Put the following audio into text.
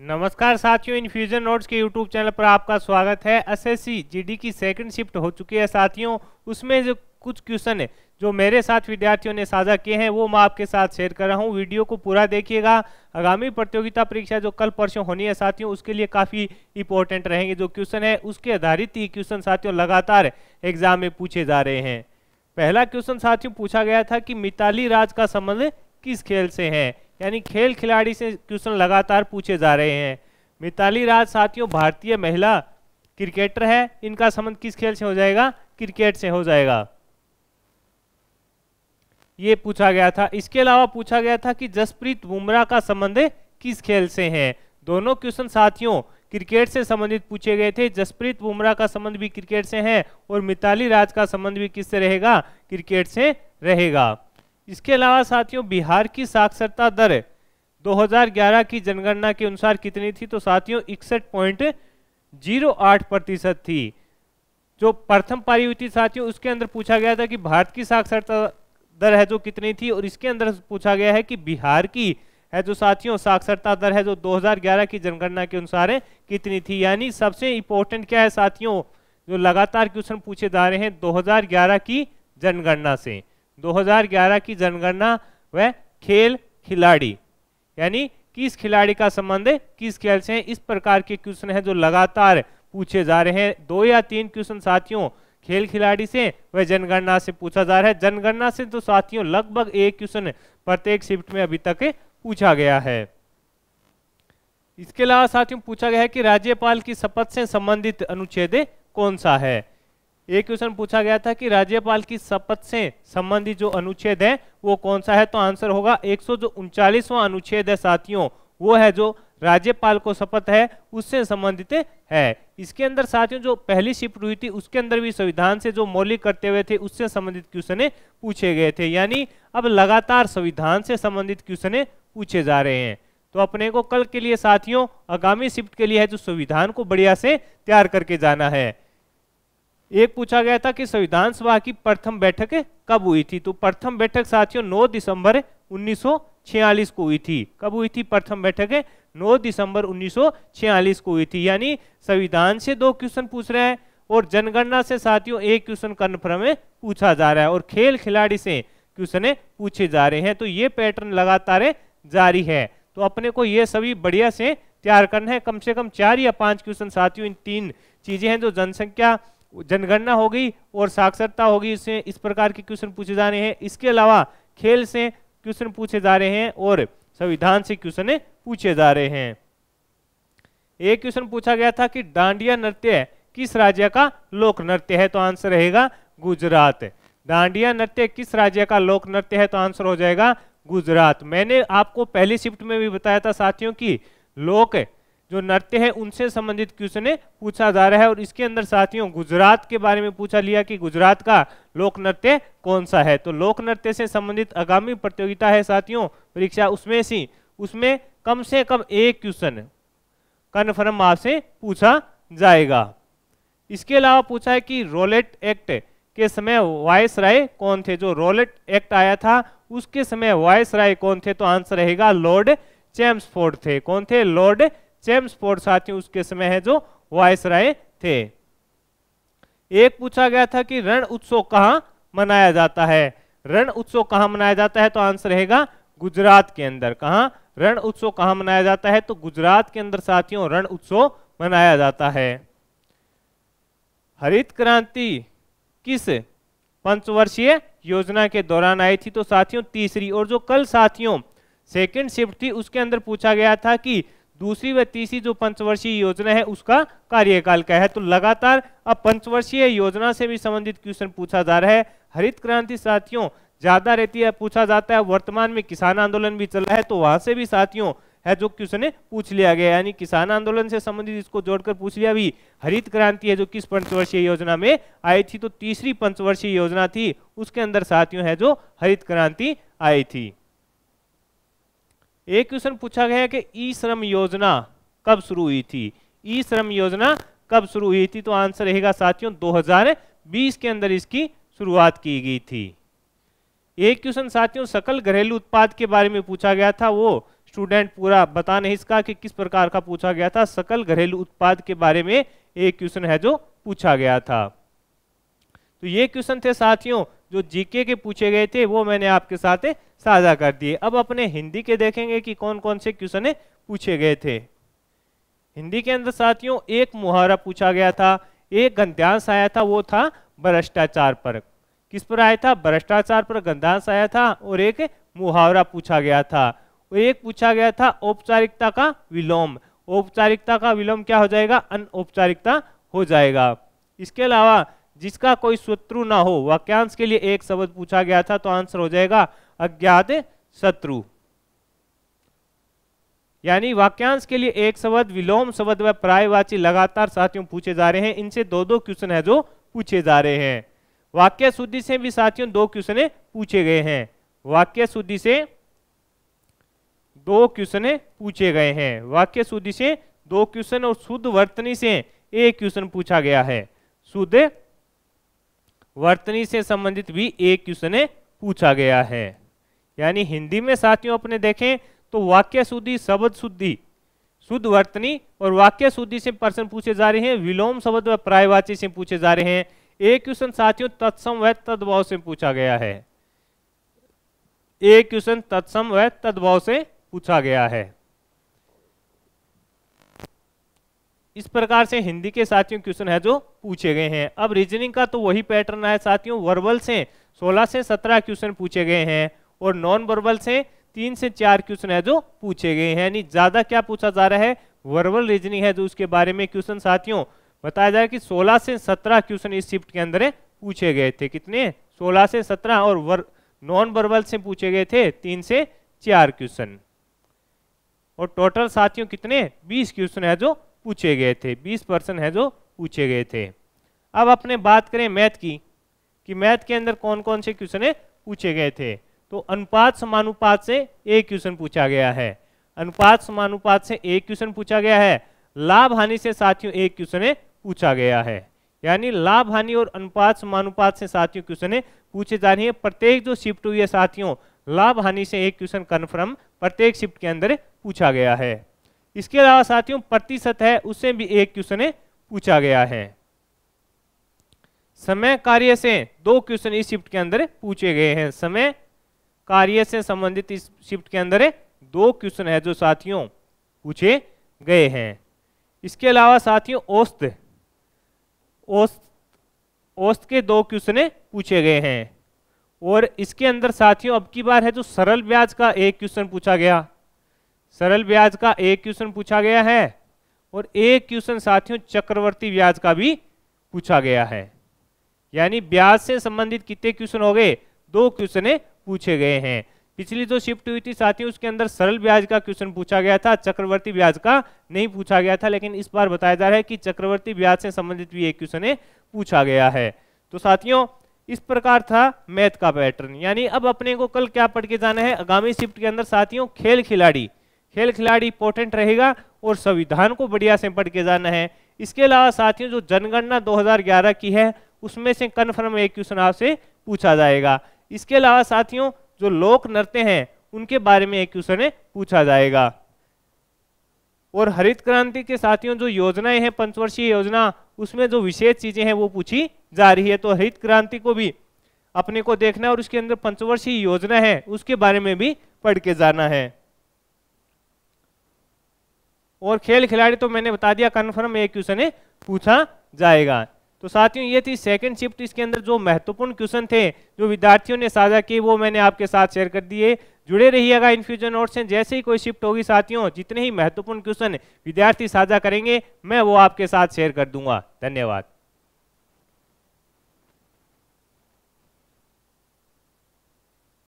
नमस्कार साथियों, infusion notes के यूट्यूब चैनल पर आपका स्वागत है। एसएससी जीडी की सेकंड शिफ्ट हो चुकी है साथियों। उसमें जो कुछ क्वेश्चन है जो मेरे साथ विद्यार्थियों ने साझा किए हैं वो मैं आपके साथ शेयर कर रहा हूं। वीडियो को पूरा देखिएगा। आगामी प्रतियोगिता परीक्षा जो कल परसों होनी है साथियों, उसके लिए काफ़ी इंपॉर्टेंट रहेंगे। जो क्वेश्चन है उसके आधारित ही क्वेश्चन साथियों लगातार एग्जाम में पूछे जा रहे हैं। पहला क्वेश्चन साथियों पूछा गया था कि मिताली राज का संबंध किस खेल से है, यानी खेल खिलाड़ी से क्वेश्चन लगातार पूछे जा रहे हैं। मिताली राज साथियों भारतीय महिला क्रिकेटर है। इनका संबंध किस खेल से हो जाएगा? क्रिकेट से हो जाएगा। ये पूछा गया था। इसके अलावा पूछा गया था कि जसप्रीत बुमराह का संबंध किस खेल से है। दोनों क्वेश्चन साथियों क्रिकेट से संबंधित पूछे गए थे। जसप्रीत बुमराह का संबंध भी क्रिकेट से है और मिताली राज का संबंध भी किससे रहेगा? क्रिकेट से रहेगा। इसके अलावा साथियों बिहार की साक्षरता दर 2011 की जनगणना के अनुसार कितनी थी? तो साथियों 61.08% थी। जो प्रथम पारी हुई थी साथियों उसके अंदर पूछा गया था कि भारत की साक्षरता दर है जो कितनी थी, और इसके अंदर पूछा गया है कि बिहार की है जो साथियों साक्षरता दर है जो 2011 की जनगणना के अनुसार है कितनी थी। यानी सबसे इंपॉर्टेंट क्या है साथियों, जो लगातार क्वेश्चन पूछे जा रहे हैं 2011 की जनगणना से। 2011 की जनगणना व खेल खिलाड़ी, यानी किस खिलाड़ी का संबंध किस खेल से है, इस प्रकार के क्वेश्चन है जो लगातार पूछे जा रहे हैं। 2 या 3 क्वेश्चन साथियों खेल खिलाड़ी से व जनगणना से पूछा जा रहा है। जनगणना से तो साथियों लगभग एक क्वेश्चन प्रत्येक शिफ्ट में अभी तक पूछा गया है। इसके अलावा साथियों पूछा गया है कि राज्यपाल की शपथ से संबंधित अनुच्छेद कौन सा है। एक क्वेश्चन पूछा गया था कि राज्यपाल की शपथ से संबंधित जो अनुच्छेद है वो कौन सा है। तो आंसर होगा 139वां अनुच्छेद है साथियों, वो है जो राज्यपाल को शपथ है उससे संबंधित है। इसके अंदर साथियों जो पहली शिफ्ट हुई थी उसके अंदर भी संविधान से जो मौलिक कर्तव्य थे उससे संबंधित क्वेश्चन पूछे गए थे। यानी अब लगातार संविधान से संबंधित क्वेश्चन पूछे जा रहे हैं। तो अपने को कल के लिए साथियों आगामी शिफ्ट के लिए है जो संविधान को बढ़िया से तैयार करके जाना है। एक पूछा गया था कि संविधान सभा की प्रथम बैठक कब हुई थी। तो प्रथम बैठक साथियों 9 दिसंबर 1946 को हुई थी। कब हुई थी प्रथम बैठक? 9 दिसंबर 1946 को हुई थी। यानी संविधान से 2 क्वेश्चन पूछ रहे हैं और जनगणना से साथियों 1 क्वेश्चन कन्फर्म में पूछा जा रहा है और खेल खिलाड़ी से क्वेश्चन पूछे जा रहे हैं। तो ये पैटर्न लगातार जारी है। तो अपने को ये सभी बढ़िया से तैयार करना है। कम से कम 4 या 5 क्वेश्चन साथियों इन 3 चीजें हैं जो जनसंख्या जनगणना हो गई और साक्षरता होगी, इससे इस प्रकार के क्वेश्चन पूछे जा रहे हैं। इसके अलावा खेल से क्वेश्चन पूछे जा रहे हैं और संविधान से क्वेश्चन पूछे जा रहे हैं। एक क्वेश्चन पूछा गया था कि डांडिया नृत्य किस राज्य का लोक नृत्य है। तो आंसर रहेगा गुजरात। डांडिया नृत्य किस राज्य का लोक नृत्य है। तो आंसर हो जाएगा गुजरात। मैंने आपको पहली शिफ्ट में भी बताया था साथियों की लोक जो नृत्य है उनसे संबंधित क्वेश्चन पूछा जा रहा है और इसके अंदर साथियों गुजरात के बारे में पूछा लिया कि गुजरात का लोक नृत्य कौन सा है। तो लोक नृत्य से संबंधित आगामी प्रतियोगिता है साथियों परीक्षा, उसमें कम से कम एक क्वेश्चन कन्फर्म आपसे पूछा जाएगा। इसके अलावा पूछा है कि रोलेट एक्ट के समय वायसराय कौन थे। जो रोलेट एक्ट आया था उसके समय वायसराय कौन थे। तो आंसर रहेगा लॉर्ड चैम्सफोर्ड थे। कौन थे? लॉर्ड चैम्सफोर्ड साथियों उसके समय है जो वायसराय थे। एक पूछा गया था कि रण उत्सव कहाँ मनाया जाता है। रण उत्सव कहाँ मनाया जाता है। तो आंसर रहेगा गुजरात के अंदर। कहाँ रण उत्सव कहाँ मनाया जाता है। तो गुजरात के अंदर साथियों रण उत्सव मनाया जाता है। हरित क्रांति किस पंचवर्षीय योजना के दौरान आई थी। तो साथियों तीसरी। और जो कल साथियों सेकंड शिफ्ट थी उसके अंदर पूछा गया था कि दूसरी व तीसरी जो पंचवर्षीय योजना है उसका कार्यकाल क्या है। तो लगातार अब पंचवर्षीय योजना से भी संबंधित क्वेश्चन पूछा जा रहा है। हरित क्रांति साथियों ज्यादा रहती है, पूछा जाता है। वर्तमान में किसान आंदोलन भी चल रहा है तो वहां से भी साथियों है जो क्वेश्चन पूछ लिया गया। यानी किसान आंदोलन से संबंधित इसको जोड़कर पूछ लिया भी। हरित क्रांति है जो किस पंचवर्षीय योजना में आई थी। तो तीसरी पंचवर्षीय योजना थी उसके अंदर साथियों है जो हरित क्रांति आई थी। एक क्वेश्चन पूछा गया है कि ई श्रम योजना कब शुरू हुई थी। ई श्रम योजना कब शुरू हुई थी। तो आंसर रहेगा साथियों 2020 के अंदर इसकी शुरुआत की गई थी। एक क्वेश्चन साथियों सकल घरेलू उत्पाद के बारे में पूछा गया था, वो स्टूडेंट पूरा बता नहीं सका कि किस प्रकार का पूछा गया था। सकल घरेलू उत्पाद के बारे में एक क्वेश्चन है जो पूछा गया था। तो ये क्वेश्चन थे साथियों जो जीके के पूछे गए थे, वो मैंने आपके साथ साझा कर दिए। अब अपने हिंदी के देखेंगे कि कौन कौन से क्वेश्चन पूछे गए थे। हिंदी के अंदर साथियों एक मुहावरा पूछा गया था, एक गद्यांश आया था, वो था भ्रष्टाचार पर। किस पर आया था? भ्रष्टाचार पर गद्यांश आया था और एक मुहावरा पूछा गया था। और एक पूछा गया था औपचारिकता का विलोम। औपचारिकता का विलोम क्या हो जाएगा? अनौपचारिकता हो जाएगा। इसके अलावा जिसका कोई शत्रु ना हो, वाक्यांश के लिए एक शब्द पूछा गया था, तो आंसर हो जाएगा अज्ञात शत्रु। यानी वाक्यांश के लिए एक शब्द, विलोम शब्द व पर्यायवाची लगातार साथियों पूछे जा रहे हैं। इनसे दो दो क्वेश्चन है जो पूछे जा रहे हैं। वाक्य शुद्धि से भी साथियों दो क्वेश्चन पूछे गए हैं। वाक्य शुद्धि से दो क्वेश्चन पूछे गए हैं। वाक्य शुद्धि से दो क्वेश्चन और शुद्ध वर्तनी से एक क्वेश्चन पूछा गया है। शुद्ध वर्तनी से संबंधित भी एक क्वेश्चन पूछा गया है। यानी हिंदी में साथियों अपने देखें तो वाक्य शुद्धि, शब्द शुद्धि, शुद्ध वर्तनी और वाक्य शुद्धि से प्रश्न पूछे जा रहे हैं। विलोम शब्द व पर्यायवाची से पूछे जा रहे हैं। एक क्वेश्चन साथियों तत्सम व तद्भाव से पूछा गया है। एक क्वेश्चन तत्सम व तद्भाव से पूछा गया है। इस प्रकार से हिंदी के साथियों क्वेश्चन है जो पूछे गए हैं। अब रीजनिंग का तो वही पैटर्न है साथियों। वर्बल से 16 से 17 क्वेश्चन पूछे गए हैं और नॉन वर्बल से 3 से 4 क्वेश्चन है जो पूछे गए हैं। यानी ज्यादा क्या पूछा जा रहा है? वर्बल रीजनिंग है जो उसके बारे में क्वेश्चन साथियों बताया जाए कि 16 से 17 क्वेश्चन इस शिफ्ट के अंदर पूछे गए थे। कितने? 16 से 17। और नॉन वर्बल से पूछे गए थे 3 से 4 क्वेश्चन। और टोटल साथियों कितने? 20 क्वेश्चन है जो पूछे गए थे। 20% है जो पूछे गए थे। अब अपने बात करें मैथ की कि मैथ के अंदर कौन कौन से क्वेश्चन पूछे गए थे। तो अनुपात समानुपात से एक क्वेश्चन पूछा गया है। अनुपात समानुपात से एक क्वेश्चन पूछा गया है। लाभ हानि से साथियों एक क्वेश्चन पूछा गया है। यानी लाभ हानि और अनुपात समानुपात से साथियों क्वेश्चन पूछे जा रहे हैं। प्रत्येक जो शिफ्ट हुई है साथियों, लाभ हानि से एक क्वेश्चन कन्फर्म प्रत्येक शिफ्ट के अंदर पूछा गया है। इसके अलावा साथियों प्रतिशत है, उससे भी एक क्वेश्चन पूछा गया है। समय कार्य से दो क्वेश्चन इस शिफ्ट के अंदर पूछे गए हैं। समय कार्य से संबंधित इस शिफ्ट के अंदर दो क्वेश्चन है जो साथियों पूछे गए हैं। इसके अलावा साथियों औसत के दो क्वेश्चन पूछे गए हैं। और इसके अंदर साथियों अब की बार है जो सरल ब्याज का एक क्वेश्चन पूछा गया। सरल ब्याज का एक क्वेश्चन पूछा गया है और एक क्वेश्चन साथियों चक्रवर्ती ब्याज का भी पूछा गया है। यानी ब्याज से संबंधित कितने क्वेश्चन हो गए? दो क्वेश्चन पूछे गए हैं। पिछली जो शिफ्ट हुई थी साथियों उसके अंदर सरल ब्याज का क्वेश्चन पूछा गया था, चक्रवर्ती ब्याज का नहीं पूछा गया था। लेकिन इस बार बताया जा रहा है कि चक्रवर्ती ब्याज से संबंधित भी एक क्वेश्चन पूछा गया है। तो साथियों इस प्रकार था मैथ का पैटर्न। यानी अब अपने को कल क्या पढ़ के जाना है? आगामी शिफ्ट के अंदर साथियों खेल खिलाड़ी इंपॉर्टेंट रहेगा और संविधान को बढ़िया से पढ़ के जाना है। इसके अलावा साथियों जो जनगणना 2011 की है उसमें से कन्फर्म एक क्वेश्चन आपसे पूछा जाएगा। इसके अलावा साथियों जो लोक नृत्य हैं उनके बारे में एक क्वेश्चन पूछा जाएगा। और हरित क्रांति के साथियों जो योजनाएं हैं, पंचवर्षीय योजना, उसमें जो विशेष चीजें हैं वो पूछी जा रही है। तो हरित क्रांति को भी अपने को देखना है और उसके अंदर पंचवर्षीय योजना है उसके बारे में भी पढ़ के जाना है। और खेल खिलाड़ी तो मैंने बता दिया कन्फर्म एक क्वेश्चन पूछा जाएगा। तो साथियों ये थी सेकंड शिफ्ट। इसके अंदर जो महत्वपूर्ण क्वेश्चन थे जो विद्यार्थियों ने साझा किए वो मैंने आपके साथ शेयर कर दिए। जुड़े रहिएगा इनफ्यूजन नोट्स से। जैसे ही कोई शिफ्ट होगी साथियों जितने ही महत्वपूर्ण क्वेश्चन विद्यार्थी साझा करेंगे मैं वो आपके साथ शेयर कर दूंगा। धन्यवाद।